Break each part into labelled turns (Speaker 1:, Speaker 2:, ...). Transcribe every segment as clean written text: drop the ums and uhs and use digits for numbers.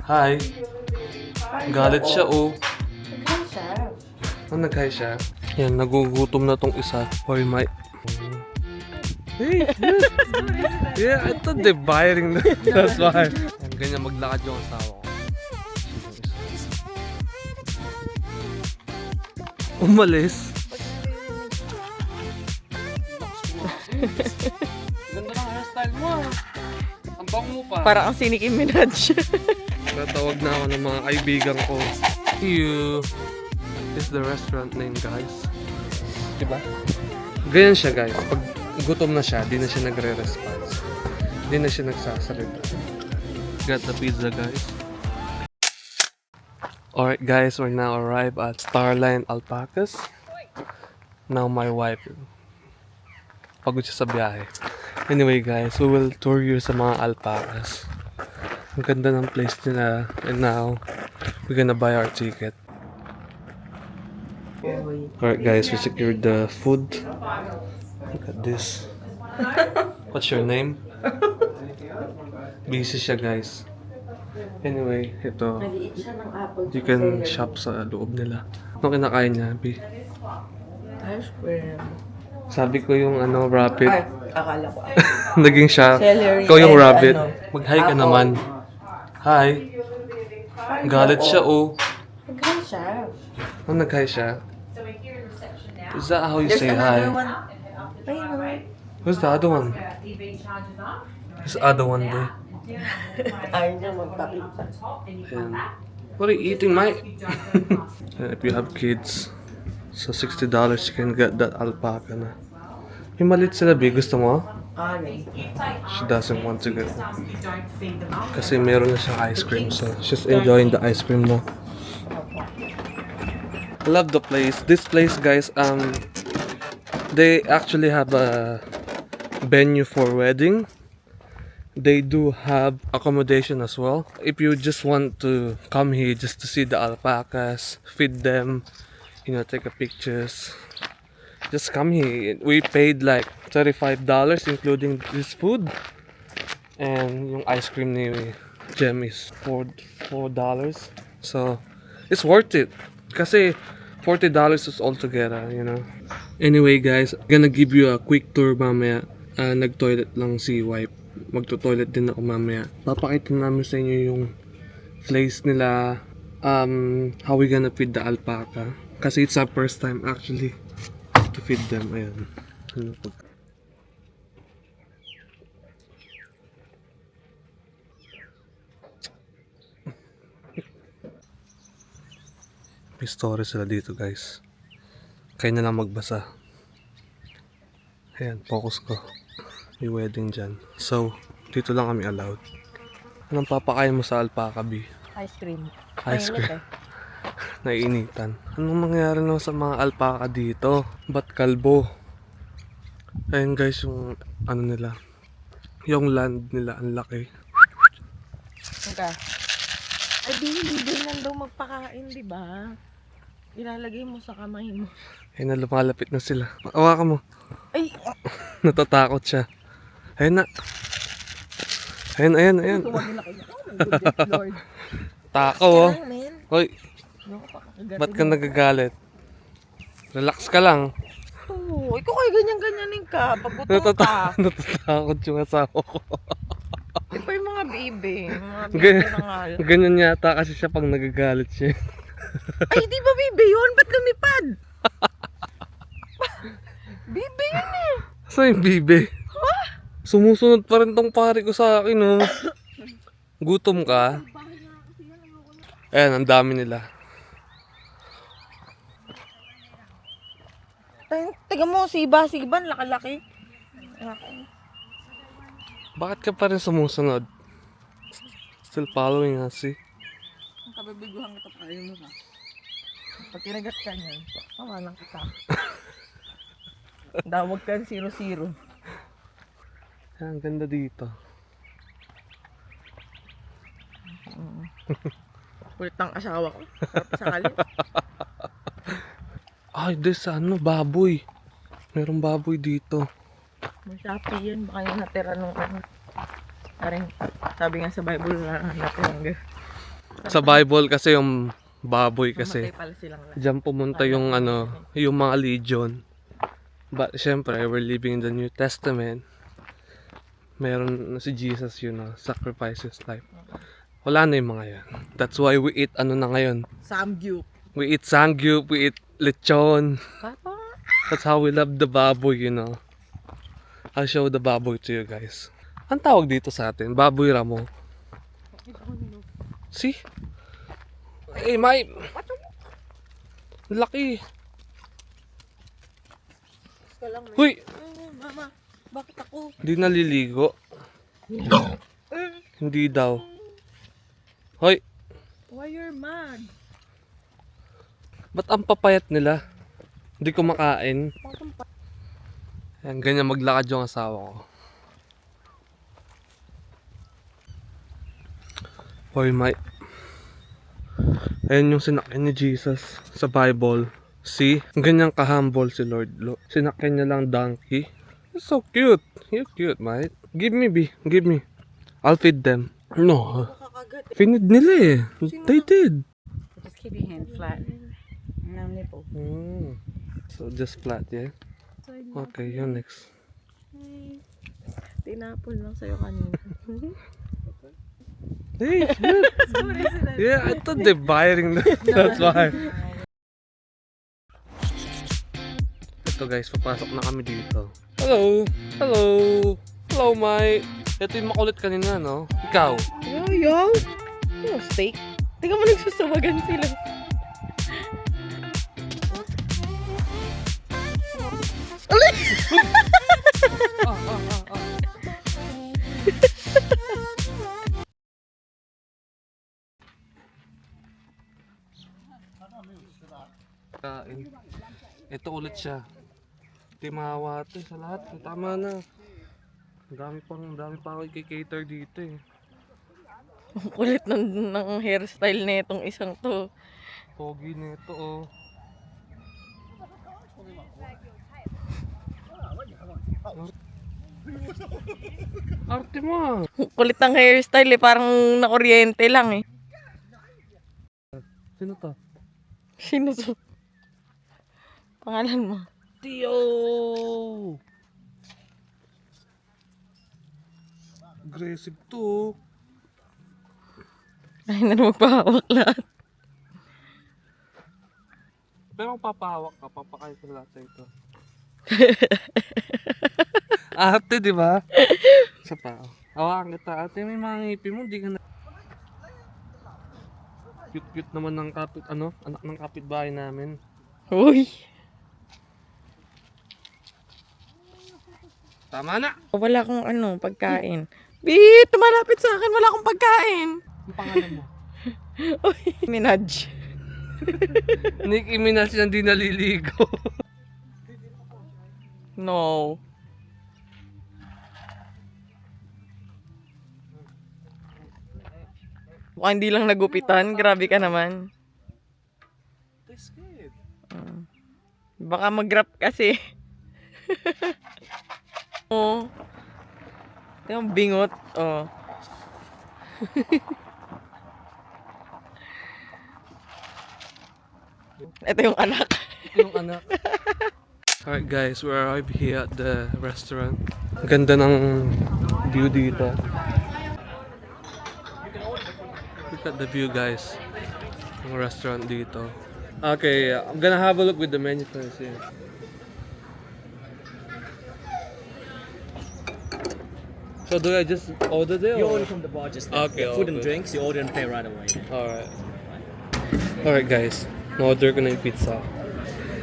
Speaker 1: Hi. Galit siya, oh.
Speaker 2: Nag-hi siya.
Speaker 1: Nag-hi siya? Yan, nagugutom na tong isa. Hoy, my... Hey, look. Yeah, I thought they're biting. That's why. Yan, ganyan maglakad yung asawa ko. Umalis. Ganda ng hairstyle mo. Ang bang mo pa.
Speaker 2: Para kang si Nicki Minaj.
Speaker 1: Tatawag na ako ng mga kaibigan ko. You. This is the restaurant name, guys. Diba? Ganyan siya, guys. Pag gutom na siya, di na siya nagre-response. Di na siya nagsasalita. Got the pizza, guys. Alright, guys. We're now arrived at Starline Alpacas. Now my wife. Pagod siya sa biyahe. Anyway, guys. We will tour you sa mga alpacas. Ang ganda ng place nila. And now, we're gonna buy our ticket. Alright guys, we secured the food. Look at this. What's your name? Busy siya, guys. Anyway, ito.
Speaker 2: Nag-iit siya ng apple.
Speaker 1: You can shop sa loob nila. Ano kinakain niya, Bi?
Speaker 2: Ice cream.
Speaker 1: Sabi ko yung rabbit.
Speaker 2: Ay, akala ko.
Speaker 1: Naging siya.
Speaker 2: Celery
Speaker 1: Ikaw yung
Speaker 2: and
Speaker 1: rabbit.
Speaker 2: ano.
Speaker 1: Mag-hi ka naman. Hi. Galit siya, oh.
Speaker 2: Nag-hi siya.
Speaker 1: Nag-hi siya? Is that how you say hi?
Speaker 2: Another one. Ayun.
Speaker 1: Who's the other one? Who's the other one there?
Speaker 2: Ayaw niya magpakita.
Speaker 1: Ayan. What are you eating, mate? And if you have kids, so $60 you can get that alpaca na. Yung maliit sila, Bi. Gusto mo?
Speaker 2: Ayun.
Speaker 1: She doesn't want to get. Kasi meron na siyang ice cream, so she's enjoying the ice cream now. I love the place. This place, guys, they actually have a venue for wedding. They do have accommodation as well. If you just want to come here just to see the alpacas, feed them, take a pictures, just come here. We paid like $35 including this food. And yung ice cream ni Jem is $4. So, it's worth it. Kasi $40 is all together, Anyway, guys, gonna give you a quick tour mamaya. Nag-toilet lang si wife. Magto-toilet din ako mamaya. Papakita namin sa inyo yung place nila. How we gonna feed the alpaca. Kasi it's our first time actually to feed them. Ayan. May story sila dito, guys. Kayo na lang magbasa. Ayan, focus ko. May wedding dyan. So, dito lang kami allowed. Anong papakain mo sa alpaca, Bi?
Speaker 2: Ice cream.
Speaker 1: Ice cream. Naiinitan. Anong nangyari na sa mga alpaca dito? Ba't kalbo? Ayan, guys, yung nila. Yung land nila, ang laki.
Speaker 2: Okay. Ay, hindi lang daw magpakain, di ba? Ilalagay mo sa kamay mo.
Speaker 1: Ayun na, lumalapit na sila. Hawakan mo.
Speaker 2: Ay!
Speaker 1: Natatakot siya. Ayun na. Ayan.
Speaker 2: Tumagin na kayo. Oh my goodness, Lord.
Speaker 1: Takaw, oh.
Speaker 2: Kaya, man.
Speaker 1: Hoy,
Speaker 2: Ano ka pa?
Speaker 1: ba't ka nagagalit? Relax ka lang.
Speaker 2: Oo, ikaw kaya ganyan-ganyanin ka. Paggutom ka.
Speaker 1: Natatakot yung asawa ko.
Speaker 2: Di pa yung mga baby. Mga baby
Speaker 1: Ganyan,
Speaker 2: na nga.
Speaker 1: ganyan yata kasi siya pag nagagalit siya.
Speaker 2: Ay, di ba baby yun? Ba't lumipad? Baby yun eh.
Speaker 1: Saan yung bibe? Sumusunod pa rin tong pare ko sa akin, oh. Gutom ka? Ayan, ang dami nila.
Speaker 2: Tiga mo, siba-siban, laki-laki.
Speaker 1: Bakit ka pa rin sumusunod? Still following us, eh.
Speaker 2: Ang kabibiguhan kita pa mo ha. Pag kinagat ka niyan, tama lang kita. Dawag ka 0-0.
Speaker 1: Ayan, ang ganda dito.
Speaker 2: Kulit ng asawa ko. Sarap sa kalit.
Speaker 1: Ay, this baboy. Merong baboy dito.
Speaker 2: May sapi yan. Baka yung natira nung ano. Sabi nga sa Bible na natirangga.
Speaker 1: Sa Bible kasi yung baboy kasi.
Speaker 2: Mamatay pala silang lahat.
Speaker 1: Diyan pumunta yung yung mga legion. But syempre, we're living in the New Testament. Meron na si Jesus, sacrifice his life. Wala na yung mga yan. That's why we eat na ngayon.
Speaker 2: Samgyup.
Speaker 1: We eat sangyup, we eat lechon.
Speaker 2: Papa.
Speaker 1: That's how we love the baboy. I'll show the baboy to you guys. Ang tawag dito sa atin, baboy ramo. See? Hey, laki. Huy!
Speaker 2: Mama, bakit ako?
Speaker 1: Hindi naliligo. Hindi daw. Hoy!
Speaker 2: Why you're mad?
Speaker 1: Ba't ang papayat nila? Hindi ko makain. Ayan, ganyan maglakad yung asawa ko. Hoy, mate. Ayan yung sinakyan ni Jesus sa Bible. See? Ganyan ka-humble si Lord. Sinakyan niya lang donkey. It's so cute. You're cute, mate. Give me, B. Give me. I'll feed them. No.
Speaker 2: Kakagat.
Speaker 1: Finid nila eh. They did.
Speaker 3: Just keep your hand flat. No nipple.
Speaker 1: So just flat, yeah? Okay, you're next.
Speaker 2: Tinapon lang sa'yo kanina.
Speaker 1: Hey, good. Yeah, I thought they're biting them. That's why. Ito guys, papasok na kami dito. Hello! Hello! Hello, mate! Ito yung makulit kanina, no? Ikaw?
Speaker 2: Yo! Yung steak. Tingnan mo nagsusuwagan sila.
Speaker 1: Kain. Ito ulit siya. Timawa ito sa lahat. Tama na. Ang dami pa ako i-cater dito eh.
Speaker 2: Ang kulit ng hairstyle na itong isang to.
Speaker 1: Pogi nito oh. Arte mo.
Speaker 2: Kulit ng hairstyle eh. Parang nakuryente lang eh.
Speaker 1: Sino to?
Speaker 2: Sino to? Pangalan mo?
Speaker 1: Tio! Aggressive to.
Speaker 2: Ay na magpahawak lahat.
Speaker 1: Pero kung papahawak ka, papakain ko lahat sa ito. Ate, di ba? Isa pa. Hawakan kita. Ate, may mga ngipin mo, di ka na... Cute-cute naman ng anak ng kapitbahay namin.
Speaker 2: Uy!
Speaker 1: Tama na!
Speaker 2: Wala akong pagkain. Bi, tumalapit sa akin. Wala akong pagkain.
Speaker 1: Ang pangalan mo?
Speaker 2: Uy, Minaj.
Speaker 1: Nicki Minaj na di naliligo.
Speaker 2: No. Baka hindi lang nagupitan. Grabe ka naman.
Speaker 1: That's good.
Speaker 2: Baka mag-rap kasi. Oh. Yung bingot. Oh. Ito yung anak.
Speaker 1: Yung anak. Alright guys, we arrived here at the restaurant. Ang ganda ng view dito. Look at the view guys. Ng restaurant dito. Okay, I'm gonna have a look with the menu first here. So do I just order there?
Speaker 4: You
Speaker 1: or-
Speaker 4: order from the bar just
Speaker 1: Okay,
Speaker 4: there. Food and
Speaker 1: okay.
Speaker 4: drinks, you order and pay right away.
Speaker 1: Alright. Alright guys, na-order ko na yung pizza.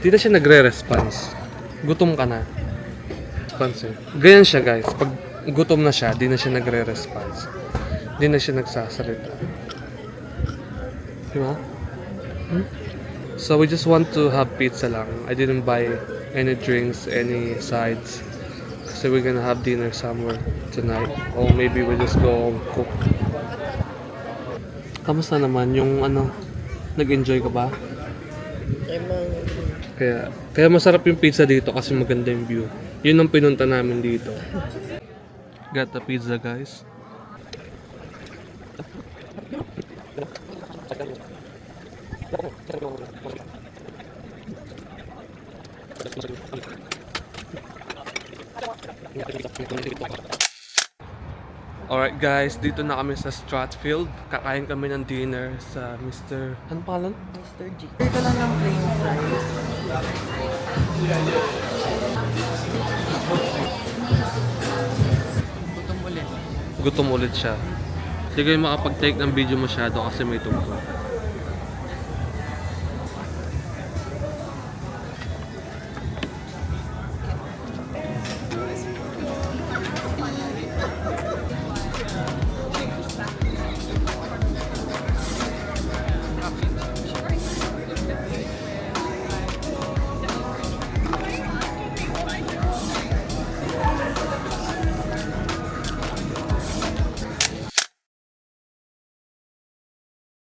Speaker 1: Di na siya nagre-response. Gutom ka na. Response eh. Ganyan siya guys. Pag gutom na siya, di na siya nagre-response. Di na siya nagsasalita. Diba? So we just want to have pizza lang. I didn't buy any drinks, any sides. Kasi we're gonna have dinner somewhere tonight. Or maybe we'll just go home cook. Kamusta naman yung nag-enjoy ka ba? Kaya masarap yung pizza dito kasi maganda yung view. Yun ang pinunta namin dito. Got the pizza guys. Alright guys, dito na kami sa Stratfield. Kakain kami ng dinner sa Mr. Ano pangalan?
Speaker 2: Mr. G. Ito lang ng plain fries.
Speaker 1: Gutom ulit siya. Hindi kayo makapag-take ng video masyado kasi may tungkol.